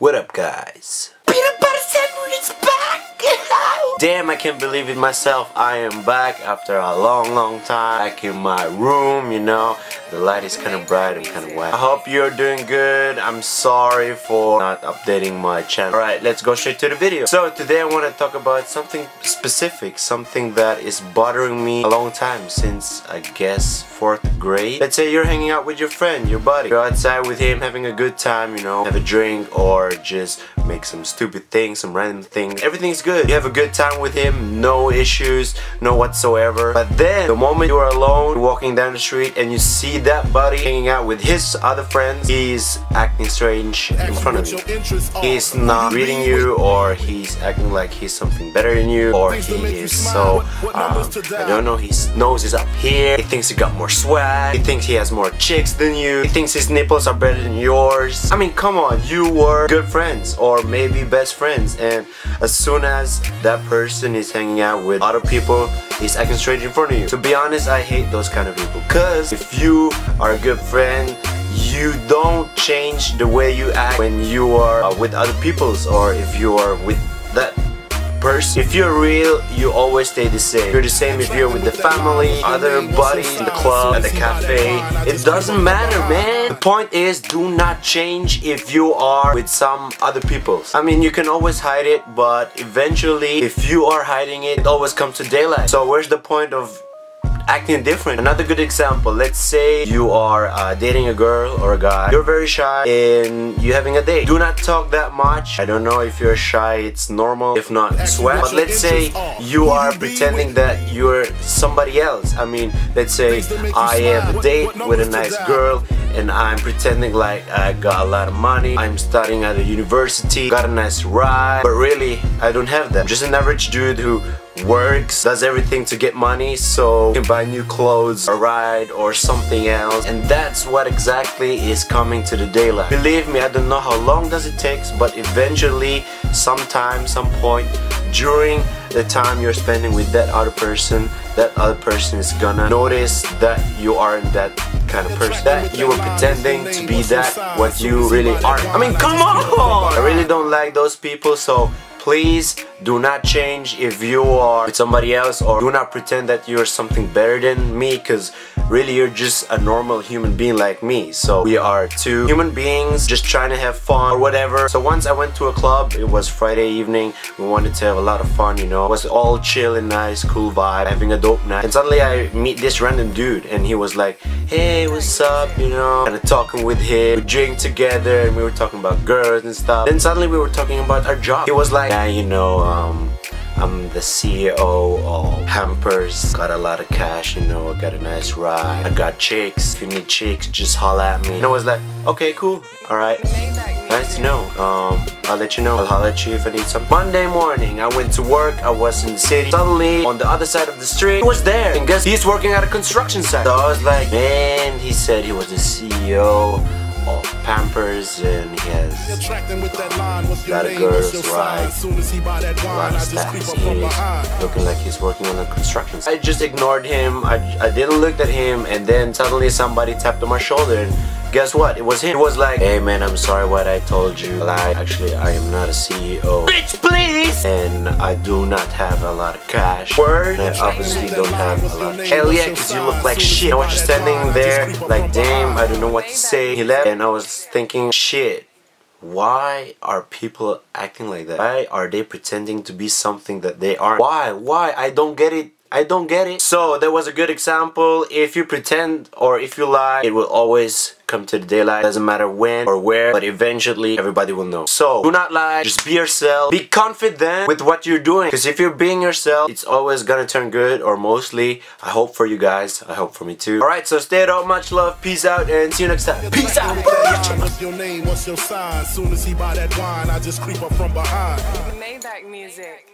What up, guys? Peanut butter sandwich is back! Damn, I can't believe it myself. I am back after a long time. Back in my room, you know. The light is kind of bright and kind of wet. I hope you're doing good. I'm sorry for not updating my channel. Alright, let's go straight to the video. So today I want to talk about something specific. Something that is bothering me a long time, since I guess 4th grade. Let's say you're hanging out with your friend, your buddy. You're outside with him having a good time, you know. Have a drink or just make some stupid things, some random things. Everything's good. You have a good time with him, no issues, no whatsoever. But then the moment you are alone walking down the street and you see that buddy hanging out with his other friends, he's acting strange in front of you. He's not greeting you, or he's acting like he's something better than you, or he is so I don't know, his nose is up here, he thinks he got more swag, he thinks he has more chicks than you, he thinks his nipples are better than yours. I mean, come on, you were good friends or maybe best friends, and as soon as that person is hanging out with other people, he's acting straight in front of you. To be honest, I hate those kind of people, because if you are a good friend, you don't change the way you act when you are with other people's, or if you are with that person. If you're real, you always stay the same. You're the same if you're with the family, other buddies, in the club, at the cafe. It doesn't matter, man. The point is, do not change if you are with some other people. I mean, you can always hide it, but eventually, if you are hiding it, it always comes to daylight. So where's the point of acting different? Another good example, let's say you are dating a girl or a guy. You're very shy and you're having a date. Do not talk that much. I don't know if you're shy, it's normal. If not, sweat. But let's say you are pretending that you're somebody else. I mean, let's say I have a date with a nice girl and I'm pretending like I got a lot of money, I'm studying at a university, got a nice ride, but really I don't have that. I'm just an average dude who works, does everything to get money so he can buy new clothes, a ride, or something else. And that's what exactly is coming to the daylight. Believe me, I don't know how long does it take, but eventually, sometime, some point during the time you're spending with that other person is gonna notice that you aren't that kind of person, that you were pretending to be that what you really aren't. I mean, come on! I really don't like those people, so please do not change if you are with somebody else, or do not pretend that you're something better than me, because really you're just a normal human being like me. So we are two human beings just trying to have fun or whatever. So once I went to a club, it was Friday evening, we wanted to have a lot of fun, you know. It was all chill and nice, cool vibe, having a dope night. And suddenly I meet this random dude and he was like, hey, what's up, you know, kind of talking with him. We drink together and we were talking about girls and stuff. Then suddenly we were talking about our job. He was like, yeah, you know, I'm the CEO of Pampers, got a lot of cash, you know, I got a nice ride, I got chicks, if you need chicks, just holla at me. And I was like, okay, cool, alright, nice to know, I'll let you know, I'll holla at you if I need something. Monday morning, I went to work, I was in the city, suddenly, on the other side of the street, he was there, and guess he's working at a construction site. So I was like, man, he said he was the CEO of Pampers and he has a lot of girls, right? A lot of staff. He's looking like he's working on a construction site. I just ignored him, I didn't look at him, and then suddenly somebody tapped on my shoulder and guess what? It was him. He was like, hey man, I'm sorry what I told you. Like, actually, I am not a CEO. Bitch, please! And I do not have a lot of cash. Word? And I obviously don't have a lot of cash. Hell yeah, because you look like shit. I was just standing there like, damn, I don't know what to say. He left and I was thinking, shit, why are people acting like that? Why are they pretending to be something that they aren't? Why? I don't get it. I don't get it. So that was a good example. If you pretend or if you lie, it will always come to the daylight. Doesn't matter when or where, but eventually everybody will know. So do not lie, just be yourself. Be confident with what you're doing, because if you're being yourself, it's always gonna turn good, or mostly. I hope for you guys, I hope for me too. Alright, so stay out, much love, peace out, and see you next time. Peace out. What's your name, what's your sign? Soon as he buy that wine, I just creep up from behind. Maybach music.